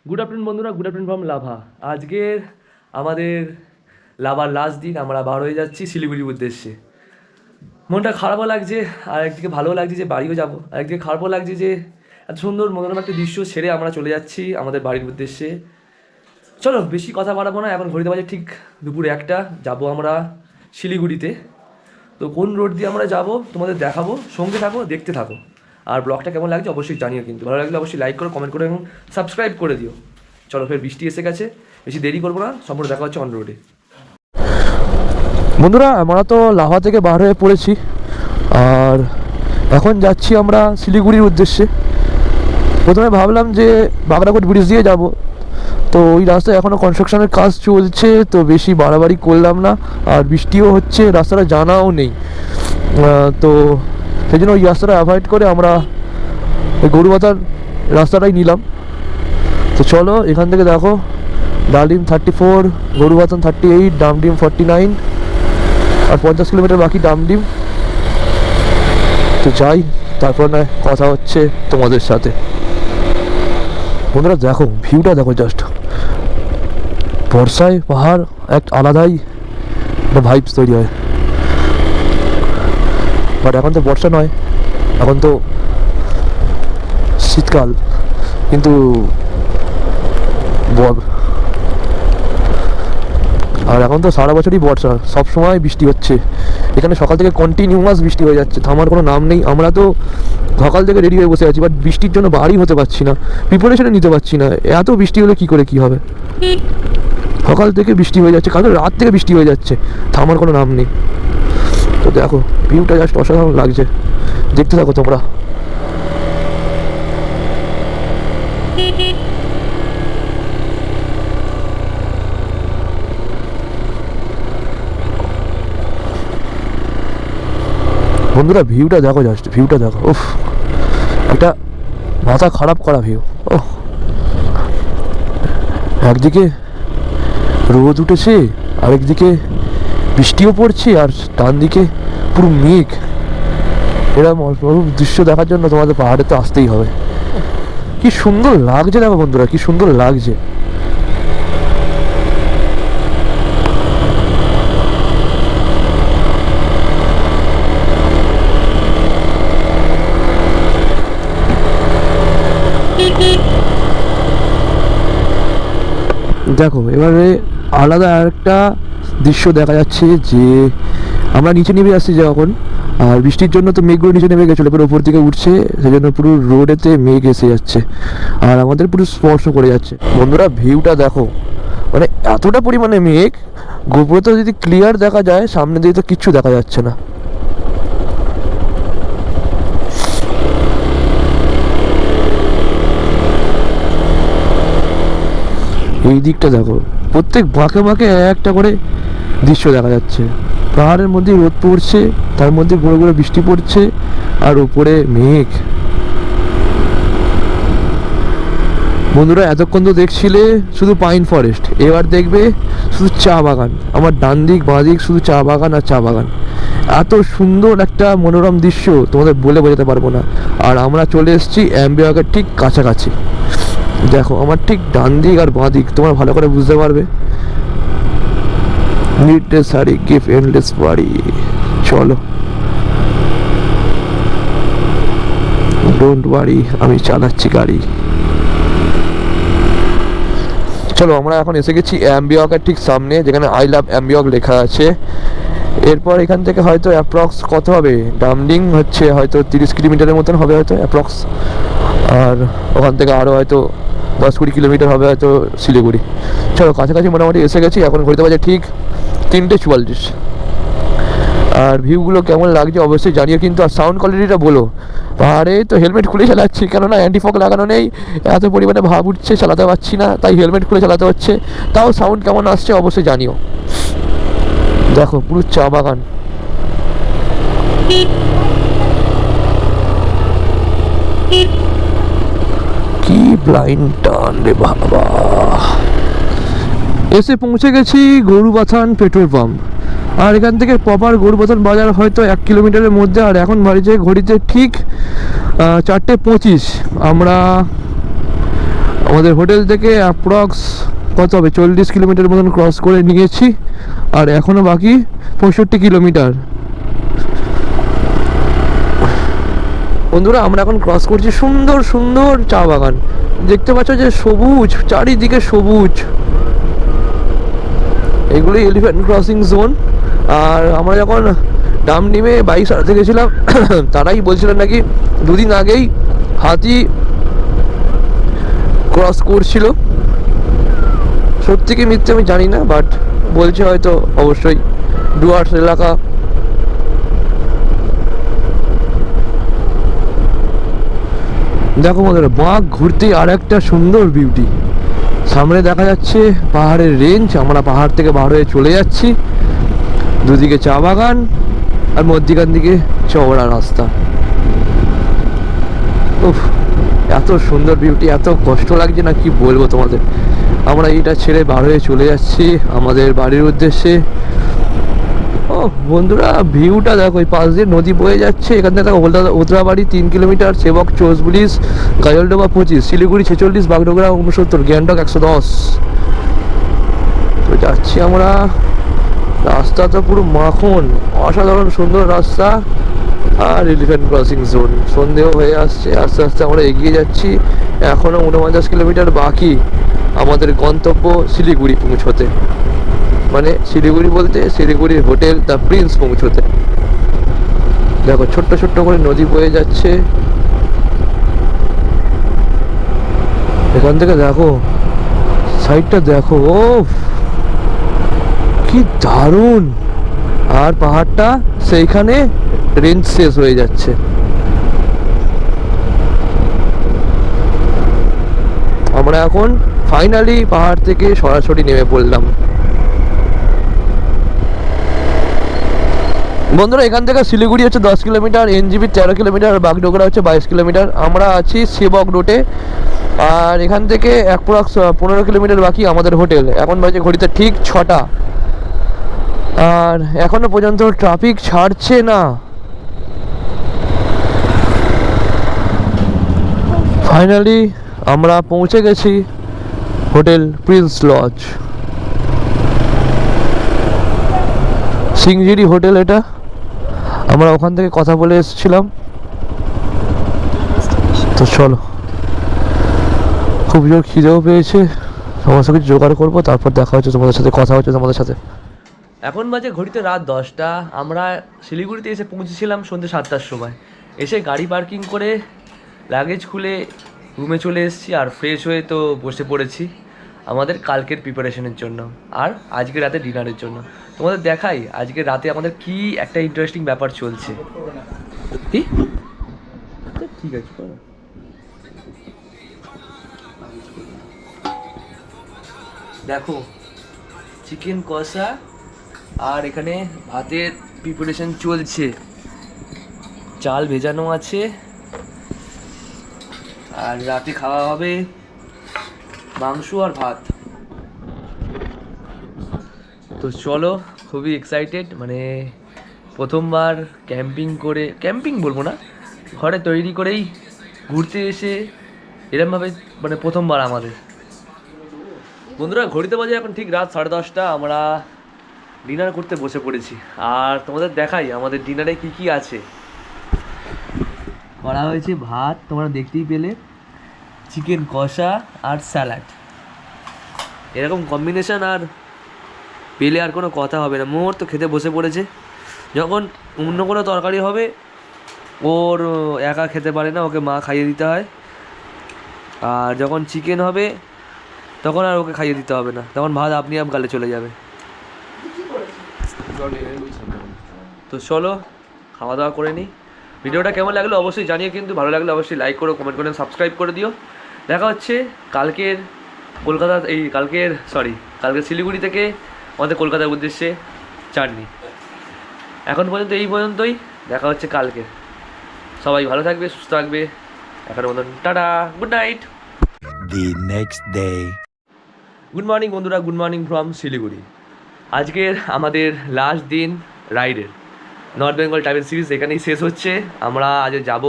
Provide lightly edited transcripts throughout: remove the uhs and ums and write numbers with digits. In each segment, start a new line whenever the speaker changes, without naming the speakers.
Good afternoon বন্ধুরা, good afternoon from lava. আজকের আমাদের লাভার লাস্ট দিন, আমরা বার হয়ে যাচ্ছি শিলিগুড়ির উদ্দেশ্যে। মনটা খারাপও লাগছে, আর একদিকে ভালোও লাগছে যে বাড়িও যাবো, আর একদিকে খারাপও লাগছে যে এত সুন্দর মনোরম একটা দৃশ্য ছেড়ে আমরা চলে যাচ্ছি আমাদের বাড়ির উদ্দেশ্যে। চলো বেশি কথা বাড়াবো না, এখন ঘড়িতে বাজে ঠিক দুপুর 1টা। যাবো আমরা শিলিগুড়িতে। তো কোন রোড দিয়ে আমরা যাব তোমাদের দেখাবো, সঙ্গে থাকো, দেখতে থাকো। আর ব্লগটা কেমন লাগছে অবশ্যই জানিও, কিন্তু ভালো লাগলে অবশ্যই লাইক করো, কমেন্ট করো এবং সাবস্ক্রাইব করে দিও। চলো, ফের বৃষ্টি এসে গেছে, বেশি দেরি করবো না, সম্পূর্ণ দেখা হচ্ছে অন রোডে। বন্ধুরা, আমরা তো লাভা থেকে বার হয়ে পড়েছি, আর এখন যাচ্ছি আমরা শিলিগুড়ির উদ্দেশ্যে। প্রথমে ভাবলাম যে বাগরাকোট ব্রিজ দিয়ে যাব, তো ওই রাস্তায় এখনও কনস্ট্রাকশনের কাজ চলছে, তো বেশি বাড়াবাড়ি করলাম না। আর বৃষ্টিও হচ্ছে, রাস্তাটা জানাও নেই, তো সেই জন্য ওই রাস্তাটা অ্যাভয়েড করে আমরা ওই গরুবাতার রাস্তাটাই নিলাম। তো চলো, এখান থেকে দেখো ডালিম 34, গরুবাতান 38, ডামডিম 49, আর 50 কিলোমিটার বাকি ডামডিম। তো যাই, তারপর না কথা হচ্ছে তোমাদের সাথে। বন্ধুরা দেখো, ভিউটা দেখো, জাস্ট বর্ষায় পাহাড় এক আলাদাই একটা ভাইবস তৈরি হয়। বাট এখন তো বর্ষা নয়, এখন তো শীতকাল, কিন্তু আর এখন তো সারা বছরই বর্ষা, সব সময় বৃষ্টি হচ্ছে এখানে। সকাল থেকে কন্টিনিউয়াস বৃষ্টি হয়ে যাচ্ছে, থামার কোনো নাম নেই। আমরা তো সকাল থেকে রেডি হয়ে বসে আছি, বাট বৃষ্টির জন্য বাড়ি হতে পারছি না, প্রিপারেশনে নিতে পারছি না। এত বৃষ্টি হলে কী করে কী হবে? সকাল থেকে বৃষ্টি হয়ে যাচ্ছে, কালকে রাত থেকে বৃষ্টি হয়ে যাচ্ছে, থামার কোনো নাম নেই। তো দেখো, ভিউটা জাস্ট অসাধারণ লাগছে, দেখতে থাকো তোমরা। বন্ধুরা ভিউটা দেখো, জাস্ট ভিউটা দেখো, উফ, একটা মাথা খারাপ করা ভিউ। ওহ, একদিকে রোদ উঠেছে, আরেকদিকে বৃষ্টিও পড়ছে, আর ডান দিকে পুরো মেঘ। এরকম অপরূপ দৃশ্য দেখার জন্য তোমাদের পাহাড়ে তো আসতেই হবে। কি সুন্দর লাগছে দেখো বন্ধুরা, কি সুন্দর লাগছে। দেখো এবারে আলাদা আরেকটা দৃশ্য দেখা যাচ্ছে, যে আমরা নিচে নেমে আসছি যখন, আর বৃষ্টির জন্য তো মেঘগুলো নিচে নেমে গেছিলো, পুরো উপর দিকে উঠছে, সেই জন্য পুরো রোডেতে মেঘ এসে যাচ্ছে, আর আমাদের পুরো স্পর্শ করে যাচ্ছে। বন্ধুরা ভিউটা দেখো, মানে এতটা পরিমাণে মেঘ, গোপুরতে যদি ক্লিয়ার দেখা যায়, সামনে দিয়ে তো কিচ্ছু দেখা যাচ্ছে না। এই দিকটা দেখো, প্রত্যেক বাঁকে বাঁকে একটা করে দৃশ্য দেখা যাচ্ছে। পাহাড়ের মধ্যে রোদ পড়ছে, তার মধ্যে গুঁড়ো গুঁড়ো বৃষ্টি পড়ছে, আর উপরে মেঘ। বন্ধুরা এতক্ষণ তো দেখছিলে শুধু পাইন ফরেস্ট, এবার দেখবে শুধু চা বাগান। আমার ডান দিক বাঁ দিক শুধু চা বাগান আর চা বাগান। এত সুন্দর একটা মনোরম দৃশ্য তোমাদের বলে বোঝাতে পারবো না। আর আমরা চলে এসেছি অ্যাম্বিওয়াকের ঠিক কাছাকাছি। দেখো আমার ঠিক ডান দিক আর বাঁ দিক তোমরা ভালো করে বুঝতে পারবে। নিডলেস শাড়ি গিভ এন্ডলেস বাড়ি। চলো, ডোন্ট ওয়ারি, আমি চালাচ্ছি গাড়ি। চলো, আমরা এখন এসে গেছি অ্যাম্বিওকের ঠিক সামনে, যেখানে আই লাভ অ্যাম্বিওক লেখা আছে। এরপর এখান থেকে হয়তো অ্যাপ্রক্স কত হবে, ডামডিং হচ্ছে হয়তো 30 কিলোমিটারের মতন হবে হয়তো অ্যাপ্রক্স, আর ওখান থেকে আরও হয়তো 10-20 কিলোমিটার হবে হয়তো শিলিগুড়ি। চলো, কাছাকাছি মোটামুটি এসে গেছি। এখন ঘুরতে বাজে ঠিক 3:44। আর ভিউগুলো কেমন লাগছে অবশ্যই জানিও কিন্তু, আর সাউন্ড কোয়ালিটিটা বলো। পাহাড়ে তো হেলমেট খুলে চালাচ্ছি, কেননা অ্যান্টিফগ লাগানো নেই, এত পরিমাণে ভাব উঠছে, চালাতে পারছি না, তাই হেলমেট খুলে চালাতে হচ্ছে। তাও সাউন্ড কেমন আসছে অবশ্যই জানিও। দেখো পুরো চা বাগান। কি ব্লাইন্ড টার্ন রে বাবা। এসে পৌঁছে গেছি গরুবাথান পেট্রোল পাম্প। আর এখান থেকে প্রপার গরুবাথান বাজার হয়তো 1 কিলোমিটারের মধ্যে। আর এখন বাড়িতে ঘড়িতে ঠিক 4:25। আমরা আমাদের হোটেল থেকে অ্যাপ্রক্স কত হবে 40 কিলোমিটার মতন ক্রস করে নিয়েছি, আর এখনও বাকি 65 কিলোমিটার। বন্ধুরা আমরা এখন ক্রস করছি সুন্দর সুন্দর চা বাগান, দেখতে পাচ্ছ যে সবুজ, চারিদিকে সবুজ। এগুলোই এলিফ্যান্ট ক্রসিং জোন। আর আমরা যখন ডামডিমে বাইক চালাতে গেছিলাম তারাই বলছিলেন নাকি দুদিন আগেই হাতি ক্রস করছিল। সত্যি কি মিথ্যে আমি জানি না, বাট বলছে হয়তো, অবশ্যই ডুয়ার্স এলাকা। দেখো বন্ধুরা, বাঘ ঘুরতে আর একটা সুন্দর বিউটি। সামনে দেখা যাচ্ছে পাহাড়ের রেঞ্জ, আমরা পাহাড় থেকে বার হয়ে চলে যাচ্ছি। দুদিকে চা বাগান আর মধ্যিখান দিকে চওড়া রাস্তা। উফ, এত সুন্দর বিউটি, এত কষ্ট লাগছে না কি বলবো তোমাদের। আমরা এইটা ছেড়ে বার হয়ে চলে যাচ্ছি আমাদের বাড়ির উদ্দেশ্যে। ও বন্ধুরা, ভিউটা দেখো, এই পাশ দিয়ে নদী বয়ে যাচ্ছে। এখান থেকে দেখো ওদরাবাড়ি 3 কিলোমিটার, সেবক 34, গাজলডোবা 25, শিলিগুড়ি 46, বাগডোগরা 69, গ্যাংটক 110। তো যাচ্ছি আমরা। রাস্তা তো পুরো মাখন, অসাধারণ সুন্দর রাস্তা। আর এলিফ্যান্ট ক্রসিং জোন। সন্দেহ হয়ে আসছে, আস্তে আস্তে আমরা এগিয়ে যাচ্ছি। এখনও 49 কিলোমিটার বাকি আমাদের গন্তব্য শিলিগুড়ি পৌঁছতে। মানে শিলিগুড়ি বলতে শিলিগুড়ির হোটেল দ্য প্রিন্স পৌঁছতে। দেখো ছোট্ট ছোট্ট করে নদী বয়ে যাচ্ছে। এখান থেকে দেখো সাইডটা দেখো, ও কি দারুণ। আর পাহাড়টা সেইখানে রেঞ্জ শেষ হয়ে যাচ্ছে। আমরা এখন ফাইনালি পাহাড় থেকে সরাসরি নেমে পড়লাম। বন্ধুরা এখান থেকে শিলিগুড়ি হচ্ছে 10 কিলোমিটার, এনজিবি 13 কিলোমিটার, বাগডোগরা হচ্ছে 22 কিলোমিটার। আমরা আছি সেবক রোডে। আর এখান থেকে অ্যাপ্রক্স 15 কিলোমিটার বাকি আমাদের হোটেল। এখন বাজে ঘড়িতে ঠিক 6টা। আর এখনো পর্যন্ত ট্রাফিক ছাড়ছে না। ফাইনালি আমরা পৌঁছে গেছি হোটেল প্রিন্স লজ, সিংজিরি হোটেল এটা। আমরা ওখান থেকে কথা বলে এসেছিলাম। তো চলো, খুব জোর খিদেও পেয়েছে, সমস্ত কিছু জোগাড় করবো, তারপর দেখা হচ্ছে তোমাদের সাথে, কথা হচ্ছে তোমাদের সাথে। এখন বাজে ঘড়িতে রাত 10টা। আমরা শিলিগুড়িতে এসে পৌঁছেছিলাম সন্ধ্যে 7টার সময়। এসে গাড়ি পার্কিং করে লাগেজ খুলে রুমে চলে এসেছি, আর ফ্রেশ হয়ে তো বসে পড়েছি আমাদের কালকের প্রিপারেশনের জন্য আর আজকে রাতে ডিনারের জন্য। তোমাদের দেখাই আজকে রাতে আমাদের কি একটা ইন্টারেস্টিং ব্যাপার চলছে। কি ঠিক আছে, দেখো চিকেন কষা, আর এখানে ভাতের প্রিপারেশন চলছে, চাল ভেজানো আছে, আর রাতে খাওয়া হবে মাংস আর ভাত। তো চলো, খুবই এক্সাইটেড। মানে প্রথমবার ক্যাম্পিং বলবো না, ঘরে তৈরি করেই ঘুরতে এসে এরমভাবে, মানে প্রথমবার আমাদের। বন্ধুরা ঘড়িতে বাজে এখন ঠিক রাত 10:30। আমরা ডিনার করতে বসে পড়েছি, আর তোমাদের দেখাই আমাদের ডিনারে কি কি আছে। করা হয়েছে ভাত, তোমরা দেখতেই পেলে, চিকেন কষা আর স্যালাড। এরকম কম্বিনেশন আর পেলে আর কোনো কথা হবে না। মোর তো খেতে বসে পড়েছে। যখন অন্য কোনো তরকারি হবে ওর একা খেতে পারে না, ওকে মা খাইয়ে দিতে হয়। আর যখন চিকেন হবে তখন আর ওকে খাইয়ে দিতে হবে না, তখন ভাত আপনি গালে চলে যাবে। তো চলো খাওয়া দাওয়া করে নিই। ভিডিওটা কেমন লাগলো অবশ্যই জানিয়ে, কিন্তু ভালো লাগলে অবশ্যই লাইক করো, কমেন্ট করে, সাবস্ক্রাইব করে দিও। দেখা হচ্ছে কালকের কালকে শিলিগুড়ি থেকে আমাদের কলকাতার উদ্দেশ্যে জার্নি। এখন পর্যন্ত এই পর্যন্তই, দেখা হচ্ছে কালকে। সবাই ভালো থাকবে, সুস্থ থাকবে। এখনের মতন tata, good night.
The next day.
Good morning বন্ধুরা, গুড মর্নিং ফ্রম শিলিগুড়ি। আজকের আমাদের লাস্ট দিন রাইডের। নর্থ বেঙ্গল ট্রাভেল সিরিজ এখানেই শেষ হচ্ছে। আমরা আজ যাব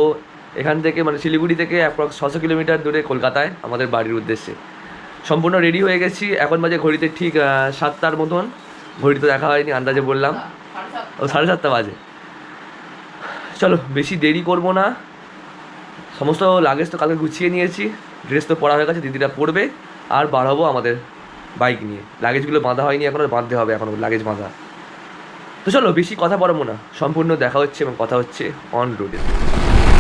এখান থেকে মানে শিলিগুড়ি থেকে অ্যাপ্রক্স 600 কিলোমিটার দূরে কলকাতায় আমাদের বাড়ির উদ্দেশ্যে। সম্পূর্ণ রেডি হয়ে গেছি, এখন বাজে ঘড়িতে ঠিক 7টার মতন। ঘড়ি তো দেখা হয়নি, আন্দাজে বললাম। ও 7:30 বাজে। চলো বেশি দেরি করবো না, সমস্ত লাগেজ তো কালকে গুছিয়ে নিয়েছি, ড্রেস তো পরা হয়ে গেছে, দিদিরা পরবে, আর বার হবো আমাদের বাইক নিয়ে। লাগেজগুলো বাঁধা হয়নি এখনও, বাঁধতে হবে এখনও লাগেজ বাঁধা। তো চলো বেশি কথা বলবো না, সম্পূর্ণ দেখা হচ্ছে এবং কথা হচ্ছে অন রোডে।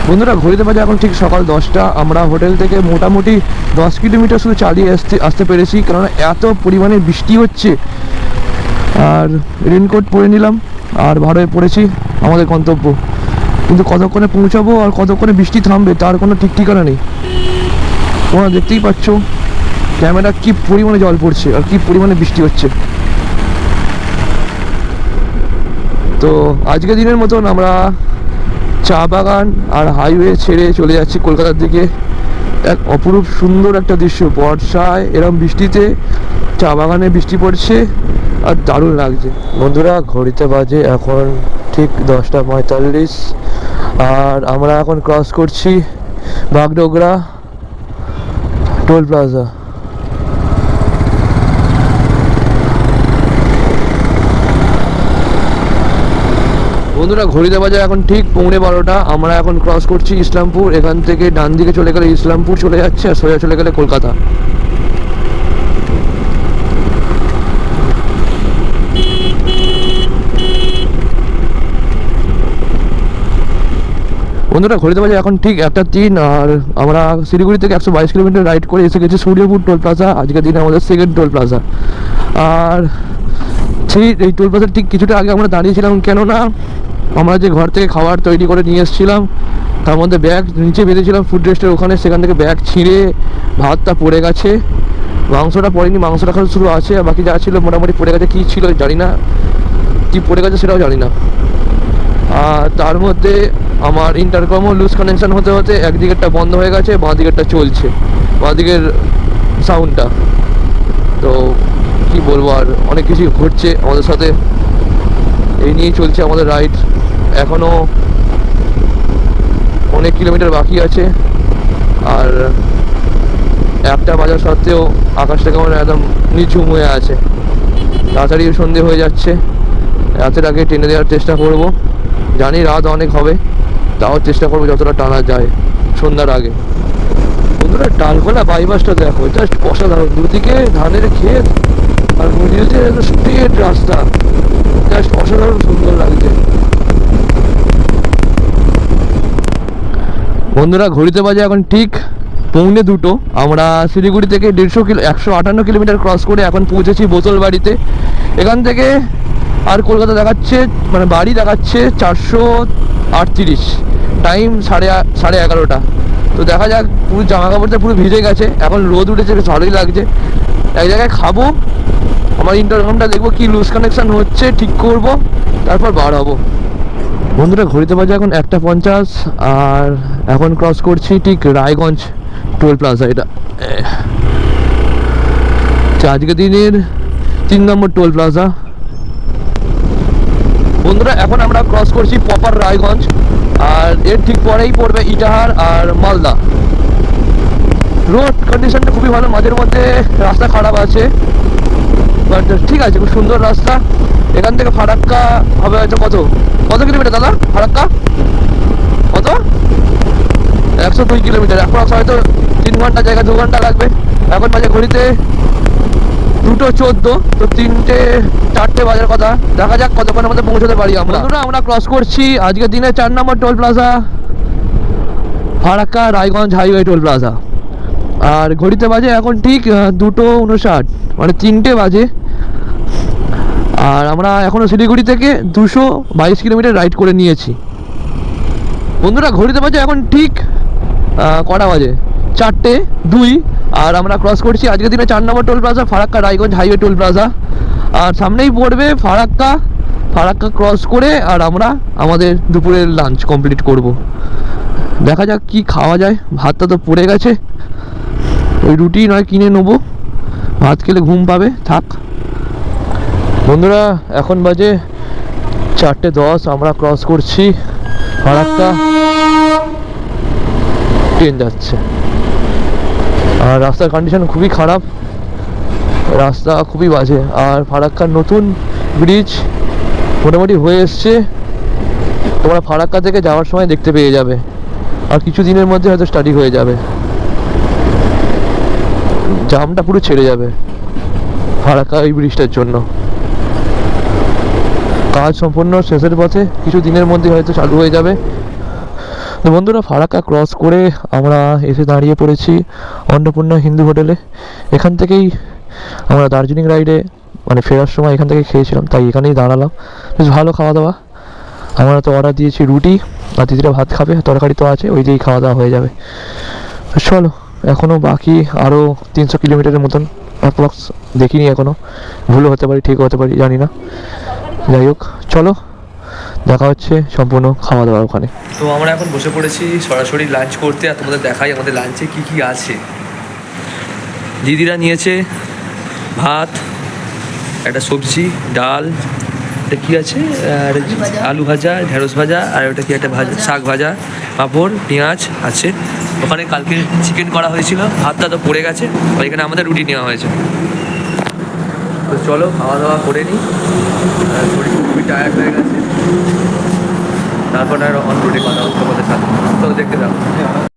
বন্ধুরা ঘড়িতে বাজে এখন ঠিক সকাল 10টা। আমরা হোটেল থেকে মোটামুটি 10 কিলোমিটার শুধু চালিয়ে আসতে পেরেছি, কারণ এত পরিমাণে বৃষ্টি হচ্ছে। আর রেনকোট পরে নিলাম আর ভাড়া পড়েছি আমাদের গন্তব্য। কিন্তু কতক্ষণে পৌঁছাবো আর কতক্ষণে বৃষ্টি থামবে তার কোনো ঠিক ঠিকানা নেই। তোমরা দেখতেই পাচ্ছ ক্যামেরা কি পরিমাণে জল পড়ছে আর কি পরিমাণে বৃষ্টি হচ্ছে। তো আজকে দিনের মতন আমরা চা বাগান আর হাইওয়ে ছেড়ে চলে যাচ্ছি কলকাতার দিকে। এক অপরূপ সুন্দর একটা দৃশ্য, বর্ষায় এরম বৃষ্টিতে চা বাগানে বৃষ্টি পড়ছে আর দারুণ লাগছে। বন্ধুরা ঘড়িতে বাজে এখন ঠিক 10:45 আর আমরা এখন ক্রস করছি বাগডোগরা টোল প্লাজা। বন্ধুরা ঘড়িতে বাজে এখন ঠিক 11:15। আমরা এখন ক্রস করছি ইসলামপুর। এখান থেকে ডান দিকে চলে গেলে ইসলামপুর চলে যাচ্ছে আর সোজা চলে গেলে কলকাতা। বন্ধুরা ঘড়িতে বাজে এখন ঠিক 1:03 আর আমরা শিলিগুড়ি থেকে 122 কিলোমিটার রাইড করে এসে গেছি সূর্যপুর টোল প্লাজা। আজকের দিনে আমাদের সেকেন্ড টোল প্লাজা। আর সেই এই টোল প্লাজার ঠিক কিছুটা আগে আমরা দাঁড়িয়েছিলাম, কেননা আমরা যে ঘর থেকে খাবার তৈরি করে নিয়ে এসেছিলাম তার মধ্যে ব্যাগ নিচে বেঁধেছিলাম ফুড রেস্টের ওখানে, সেখান থেকে ব্যাগ ছিঁড়ে ভাতটা পড়ে গেছে, মাংসটা পড়েনি, মাংসটা খালি শুরু আছে আর বাকি যা ছিল মোটামুটি পড়ে গেছে। কী ছিল জানি না, কী পড়ে গেছে সেটাও জানি না। আর তার মধ্যে আমার ইন্টারকমও লুজ কানেকশান হতে হতে একদিকেরটা বন্ধ হয়ে গেছে, বাঁ দিকেরটা চলছে, বাঁ দিকের সাউন্ডটা। তো কি বলবো, আর অনেক কিছুই ঘটছে আমাদের সাথে, এই নিয়েই চলছে আমাদের রাইড। এখনও অনেক কিলোমিটার বাকি আছে আর 1টা বাজার সত্ত্বেও আকাশটা কেমন একদম নিঝুম হয়ে আছে। তাড়াতাড়ি সন্ধে হয়ে যাচ্ছে, রাতের আগে টেনে দেওয়ার চেষ্টা করব। জানি রাত অনেক হবে, তাও চেষ্টা করবো যতটা টানা যায় সন্ধ্যার আগে। বন্ধুরা টালখোলা বাইপাসটা দেখো, জাস্ট অসাধারণ। দুদিকে ধানের ক্ষেত আর নদীতে স্ট্রেট রাস্তা, জাস্ট অসাধারণ সুন্দর লাগছে। বন্ধুরা ঘড়িতে বাজে এখন ঠিক 1:45। আমরা শিলিগুড়ি থেকে 158 কিলোমিটার ক্রস করে এখন পৌঁছেছি বোতল বাড়িতে। এখান থেকে আর কলকাতা দেখাচ্ছে, মানে বাড়ি দেখাচ্ছে 438, টাইম 11:30। তো দেখা যাক, পুরো জামা কাপড়টা পুরো ভিজে গেছে, এখন রোদ উঠেছে, বেশ ভালোই লাগছে। এক জায়গায় খাবো, আমার ইন্টারকমটা দেখবো কি লুজ কানেকশান হচ্ছে, ঠিক করব, তারপর বার হবো। বন্ধুরা ঘড়িতে বাজে এখন 1:50 আর এখন ক্রস করছি ঠিক রায়গঞ্জ টোল প্লাজা। এটা আজকে দিনের 3 নম্বর টোল প্লাজা। বন্ধুরা এখন আমরা ক্রস করছি প্রপার রায়গঞ্জ আর এর ঠিক পরেই পড়বে ইটাহার আর মালদা। রোড কন্ডিশনটা খুবই ভালো, মাঝের মধ্যে রাস্তা খারাপ আছে বাট ঠিক আছে, খুব সুন্দর রাস্তা। এখান থেকে ফারাক্কা হবে হয়তো কত কিলোমিটার দাদা? ফারাক্কা কত? 102 কিলোমিটার, এখন হয়তো 3 ঘন্টা জায়গায় 2 ঘন্টা লাগবে। এখন বাজে ঘড়িতে 2:14, তো 3-4 বাজার কথা। দেখা যাক কতক্ষণের মধ্যে পৌঁছতে পারি আমরা। আমরা ক্রস করছি আজকের দিনে 4 number toll plaza, Farakka Raiganj highway toll plaza. আর ঘড়িতে বাজে এখন ঠিক 2:59, মানে 3টে বাজে। আর আমরা এখনও শিলিগুড়ি থেকে 222 কিলোমিটার রাইড করে নিয়েছি। বন্ধুরা ঘড়িতে বাজে এখন ঠিক কটা বাজে? 4:02 আর আমরা ক্রস করছি আজকের দিনে 4 number toll plaza, Farakka Raiganj highway toll plaza. আর সামনেই পড়বে ফারাক্কা ক্রস করে আর আমরা আমাদের দুপুরের লাঞ্চ কমপ্লিট করব। দেখা যাক কি খাওয়া যায়, ভাতটা তো পড়ে গেছে, ওই রুটি নয় কিনে নেবো, ভাত খেলে ঘুম পাবে, থাক। বন্ধুরা এখন বাজে 4:10, আমরা ক্রস করছি ফারাক্কা ট্রেন যাচ্ছে। আর রাস্তার কন্ডিশন খুবই খারাপ, রাস্তা খুবই বাজে। আর ফারাক্কার নতুন ব্রিজ মোটামুটি হয়ে এসছে, তোমরা ফারাক্কা থেকে যাওয়ার সময় দেখতে পেয়ে যাবে। আর কিছু দিনের মধ্যে হয়তো স্টাডি হয়ে যাবে, জামটা পুরো ছেড়ে যাবে ফারাক্কা এই ব্রিজটার জন্য। কাজ সম্পূর্ণ শেষের পথে, কিছু দিনের মধ্যে হয়তো চালু হয়ে যাবে। তো বন্ধুরা, ফারাক্কা ক্রস করে আমরা এসে দাঁড়িয়ে পড়েছি অন্নপূর্ণা হিন্দু হোটেলে। এখান থেকেই আমরা দার্জিলিং রাইডে মানে ফেরার সময় এখান থেকে খেয়েছিলাম, তাই এখানেই দাঁড়ালাম। বেশ ভালো খাওয়া দাওয়া। আমরা তো অর্ডার দিয়েছি রুটি, আর দিদিরা ভাত খাবে, তরকারি তো আছে, ওই দিয়েই খাওয়া দাওয়া হয়ে যাবে। চলো, এখনও বাকি আরও 300 কিলোমিটারের মতন অ্যাপ্রক্স, দেখিনি এখনও, ভুলও হতে পারি, ঠিক হতে পারি, জানি না। যাই হোক, চলো দেখা হচ্ছে সম্পূর্ণ খাওয়া দাওয়া ওখানে। তো আমরা এখন বসে পড়েছি সরাসরি লাঞ্চ করতে, আর তোমাদের দেখাই আমাদের লাঞ্চে কি কি আছে। দিদিরা নিয়েছে ভাত, একটা সবজি, ডাল, এটা কী আছে, আর আলু ভাজা, ঢেঁড়স ভাজা, আর ওটা কি একটা ভাজা, শাক ভাজা, পাঁপড়, পেঁয়াজ আছে। ওখানে কালকে চিকেন করা হয়েছিল, ভাতটা তো পড়ে গেছে, আর এখানে আমাদের রুটি নেওয়া হয়েছে। তো চলো খাওয়া দাওয়া করে নিই, শরীর খুবই টায়ার্ড হয়ে গেছে। তারপর আর অন রুটে কথা হচ্ছে তোমাদের সাথে, তো দেখতে যাবো।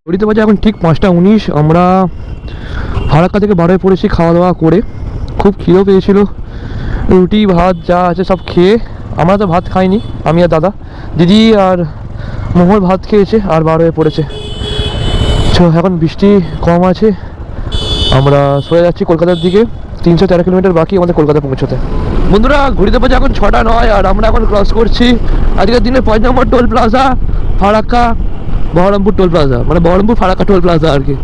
ঘড়িতে বাজে এখন ঠিক 5:19। আমরা ফারাক্কা থেকে বার হয়ে পড়েছি খাওয়া দাওয়া করে। খুব খিদেও পেয়েছিল, রুটি ভাত যা আছে সব খেয়ে। আমরা তো ভাত খাইনি, আমি আর দাদা, দিদি আর মোহর ভাত খেয়েছে আর বার হয়ে পড়েছে। তো এখন বৃষ্টি কম আছে, আমরা সরে যাচ্ছি কলকাতার দিকে। 313 কিলোমিটার বাকি আমাদের কলকাতা পৌঁছতে। বন্ধুরা, ঘড়িতে বাজে এখন 6:09 আর আমরা এখন ক্রস করছি আজকের দিনে 5 number toll plaza, Farakka Baharampur toll plaza, মানে বহরমপুর ফারাক্কা টোল প্লাজা আর কি,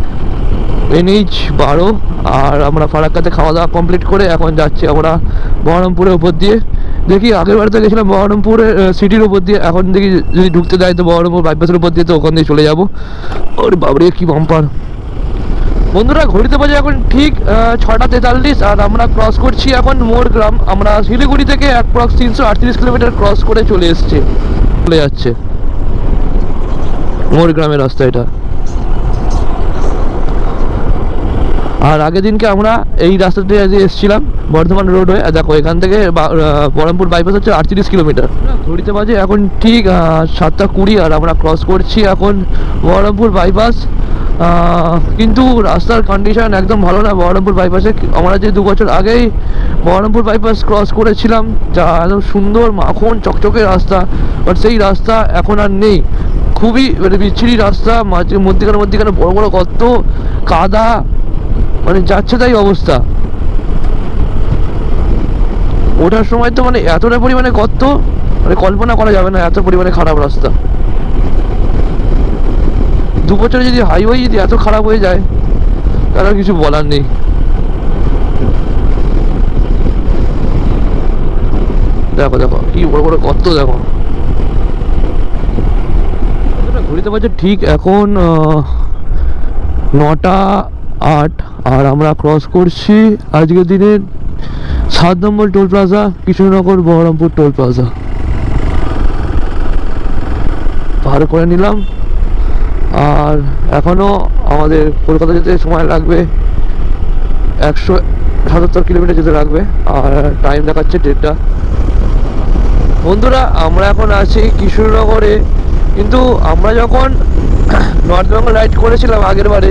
NH 12। আর আমরা ফারাক্কাতে খাওয়া দাওয়া কমপ্লিট করে এখন যাচ্ছি আমরা বহরমপুরের উপর দিয়ে। দেখি, আগের বার তো গেছিলাম বহরমপুরের সিটির উপর দিয়ে, এখন দেখি যদি ঢুকতে দেয় তো বহরমপুর বাইপাসের উপর দিয়ে, তো ওখান দিয়ে চলে যাবো। ওর বাবরে কি বাম্পার! বন্ধুরা, ঘড়িতে বাজে এখন ঠিক 6:43 আর আমরা ক্রস করছি এখন মোরগ্রাম। আমরা শিলিগুড়ি থেকে অ্যাপ্রক্স 338 কিলোমিটার ক্রস করে চলে যাচ্ছে মোরগ্রামের রাস্তা এটা। আর আগের দিনকে আমরা এই রাস্তা দিয়ে এসেছিলাম বর্ধমান রোড হয়ে। দেখো, এখান থেকে বহরমপুর বাইপাস হচ্ছে 38 কিলোমিটার। ঘড়িতে বাজে এখন ঠিক 7:20 আর আমরা ক্রস করছি এখন বহরমপুর বাইপাস। কিন্তু রাস্তার কন্ডিশন একদম ভালো না বহরমপুর বাইপাসে। আমরা যে 2 বছর আগেই বহরমপুর বাইপাস ক্রস করেছিলাম, যা একদম সুন্দর মাখন চকচকে রাস্তা, বাট সেই রাস্তা এখন আর নেই। খুবই মানে বিচ্ছিরি রাস্তা, মধ্যখানে বড় বড় গর্ত, কাদা, মানে যাচ্ছে তাই অবস্থা। ওঠার সময় তো মানে এতটা পরিমাণে গর্ত, মানে কল্পনা করা যাবে না, এত পরিমাণে খারাপ রাস্তা। 2 বছরে যদি হাইওয়ে যদি এত খারাপ হয়ে যায় তাহলে কিছু বলার নেই। দেখো দেখো কি বড় বড় গর্ত, দেখো। ঘড়িতে বাজে ঠিক এখন 9:08 আর আমরা ক্রস করছি আজকের দিনের 7 number toll plaza, Krishnanagar Baharampur toll plaza পার করে নিলাম। আর এখনও আমাদের কলকাতা যেতে সময় লাগবে 177 কিলোমিটার যেতে লাগবে, আর টাইম দেখাচ্ছে 1:30। বন্ধুরা, আমরা এখন আছি কৃষ্ণনগরে, কিন্তু আমরা যখন নর্থ বেঙ্গল রাইড করেছিলাম আগের বারে,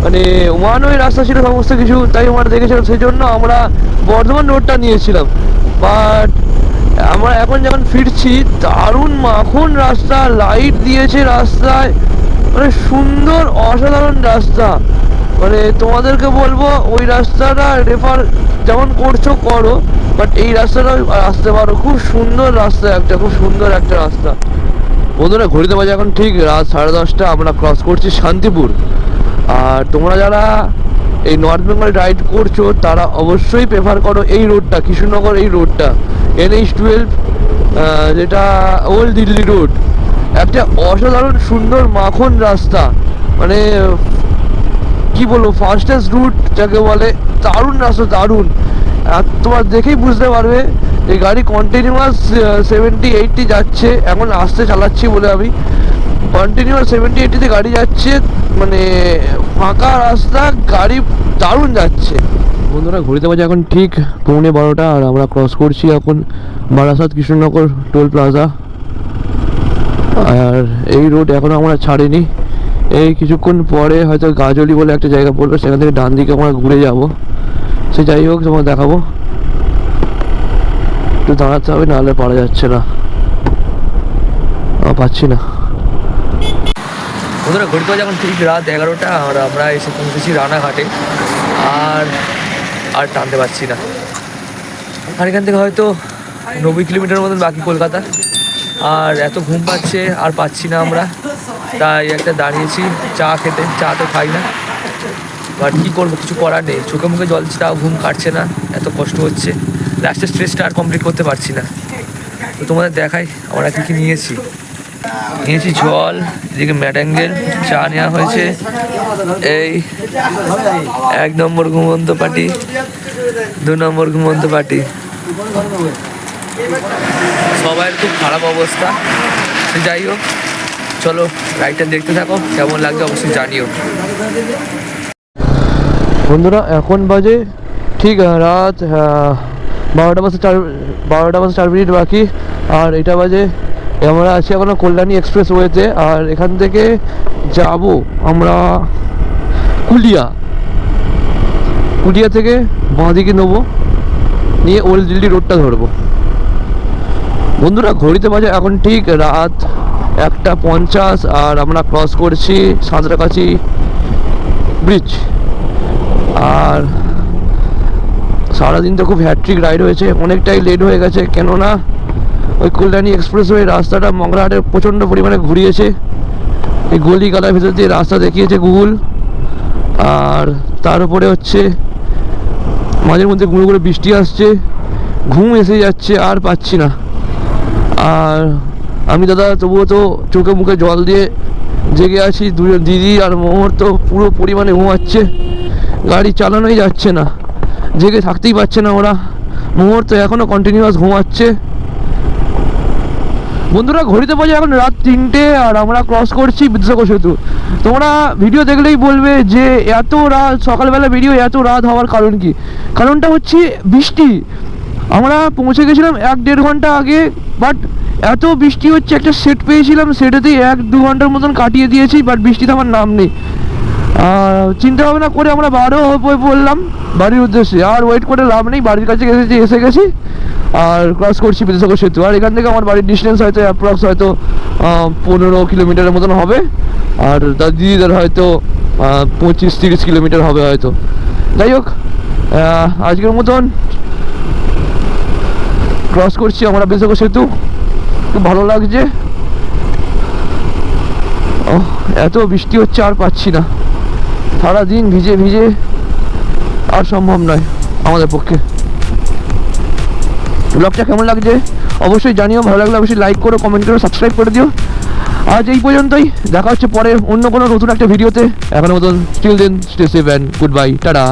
মানে ওয়ান ওয়ে রাস্তা ছিল সমস্ত কিছু, তাই আমরা দেখেছিলাম, সেই জন্য আমরা বর্ধমান রোডটা নিয়েছিলাম। বাট আমরা এখন যখন ফিরছি, দারুণ মাখন রাস্তা, লাইট দিয়েছে রাস্তায়, মানে সুন্দর অসাধারণ রাস্তা। মানে তোমাদেরকে বলবো ওই রাস্তাটা রেফার যেমন করছো করো, বাট এই রাস্তাটা আসতে পারো, খুব সুন্দর রাস্তা, খুব সুন্দর একটা রাস্তা। বন্ধুরা, ঘড়িতে বাজে এখন ঠিক রাত 10:30, আমরা ক্রস করছি শান্তিপুর। আর তোমরা যারা এই নর্থ বেঙ্গল রাইড করছো তারা অবশ্যই প্রেফার করো এই রোডটা, কৃষ্ণনগর এই রোডটা, NH 12, যেটা ওল্ড দিল্লি রোড। একটা অসাধারণ সুন্দর মাখন রাস্তা, মানে কি বলবো, ফাস্টেস্ট রুট যাকে বলে, দারুণ রাস্তা, দারুণ। আর তোমার দেখেই বুঝতে পারবে এই গাড়ি কন্টিনিউয়াস 70-80 যাচ্ছে। এখন আস্তে চালাচ্ছি বলে আমি, কন্টিনিউয়াস 70-80তে গাড়ি যাচ্ছে, মানে ফাঁকা রাস্তা, গাড়ি দারুণ যাচ্ছে। বন্ধুরা ঘড়িতে বাজে এখন ঠিক 11:15 আর আমরা ক্রস করছি এখন বারাসাত কৃষ্ণনগর টোল প্লাজা। আর এই রোড এখনও আমরা ছাড়িনি, এই কিছুক্ষণ পরে হয়তো গাজলি বলে একটা জায়গা পড়বে, সেখান থেকে ডান দিকে আমরা ঘুরে যাব। সে যাই হোক তোমার দেখাবো, একটু দাঁড়াতে হবে নাহলে পারা যাচ্ছে না, পাচ্ছি না। বন্ধুরা ঘড়িতে বাজে এখন ঠিক রাত 11টা আর আমরা এসে পৌঁছেছি রানাঘাটে। আর টানতে পারছি না, আর এখান থেকে হয়তো 90 কিলোমিটার মতন বাকি কলকাতা। আর এত ঘুম পাচ্ছে আর পাচ্ছি না আমরা, তাই একটা দাঁড়িয়েছি চা খেতে। চা তো খাই না, বাট কী করবো, কিছু করার নেই। চোখে মুখে জল, তাও ঘুম কাটছে না, এত কষ্ট হচ্ছে। লাস্টের স্ট্রেসটা আর কমপ্লিট করতে পারছি না। তো তোমাদের দেখাই আমরা কী কী নিয়েছি। জল, এদিকে ম্যাডাঙ্গেল, চা নেওয়া হয়েছে, এই 1 নম্বর ঘুমন্ত পাটি, 2 নম্বর ঘুমন্ত পাটি। সবাই খুব খারাপ অবস্থা। যাই হোক চলো রাইডটা দেখতে থাকো, কেমন লাগবে অবশ্যই জানিও। বন্ধুরা এখন বাজে ঠিক রাত 12:04 বাকি। আর এটা বাজে, আমরা আছি এখনো কল্যাণী এক্সপ্রেস ওয়েতে। আর এখান থেকে যাব আমরা কুলিয়া থেকে বাঁদিকে নেবো, নিয়ে ওল্ড দিল্লি রোডটা ধরবো। বন্ধুরা ঘড়িতে বাজে এখন ঠিক রাত 1:50 আর আমরা ক্রস করছি সাঁতরাগাছি ব্রিজ। আর সারাদিন তো খুব হ্যাট্রিক রাইড হয়েছে, অনেকটাই লেট হয়ে গেছে, কেননা ওই কল্যাণী এক্সপ্রেসওয়ে রাস্তাটা মগরাহাটে প্রচণ্ড পরিমাণে ঘুরিয়েছে। এই গলি গালার ভেতর দিয়ে রাস্তা দেখিয়েছে গুগল। আর তার উপরে হচ্ছে মাঝে মধ্যে গুঁড়ো করে বৃষ্টি আসছে, ঘুম এসে যাচ্ছে, আর পাচ্ছি না। আর আমি দাদা তবুও তো চোখে মুখে জল দিয়ে জেগে আছি। দুজন দিদি আর মোহর তো পুরো পরিমাণে ঘুমাচ্ছে, গাড়ি চালানোই যাচ্ছে না, জেগে থাকতেই পারছে না ওরা। মোহর তো এখনও কন্টিনিউয়াস ঘুমাচ্ছে। বন্ধুরা ঘড়িতে বাজে এখন রাত 3টে আর আমরা ক্রস করছি বিদ্যাসাগর সেতু। তোমরা ভিডিও দেখলেই বলবে যে এত রাত সকালবেলা ভিডিও এত রাত হওয়ার কারণ কি? কারণটা হচ্ছে বৃষ্টি। আমরা পৌঁছে গেছিলাম 1-1.5 ঘন্টা আগে, বাট এত বৃষ্টি হচ্ছে, একটা সেট পেয়েছিলাম, সেটাতেই 1-2 ঘন্টার মতন কাটিয়ে দিয়েছি, বাট বৃষ্টিতে আমার নাম নেই। চিন্তা ভাবনা করে আমরা বারো হয়ে পড়লাম বাড়ির উদ্দেশ্যে। আর ওয়েট করে লাভ নেই, বাড়ির কাছে এসে গেছি আর ক্রস করছি বিদ্যাসাগর সেতু। আর এখান থেকে আমার বাড়ির ডিস্টেন্স হয়তো অ্যাপ্রক্স হয়তো 15 কিলোমিটারের মতন হবে, আর তার দিদিদের হয়তো 25-30 কিলোমিটার হবে হয়তো। যাই হোক আজকের মতন ক্রস করছি আমরা বিদ্যাসাগর সেতু, খুব ভালো লাগছে। এত বৃষ্টি হচ্ছে আর পাচ্ছি না, সারাদিন ভিজে ভিজে আর সম্ভব নয় আমাদের পক্ষে। ব্লগটা কেমন লাগছে অবশ্যই জানিও, ভালো লাগলে অবশ্যই লাইক করো, কমেন্ট করো, সাবস্ক্রাইব করে দিও। আজ এই পর্যন্তই, দেখা হচ্ছে পরে অন্য কোনো নতুন একটা ভিডিওতে। এখনো মতন still then stay safe and good bye, tata.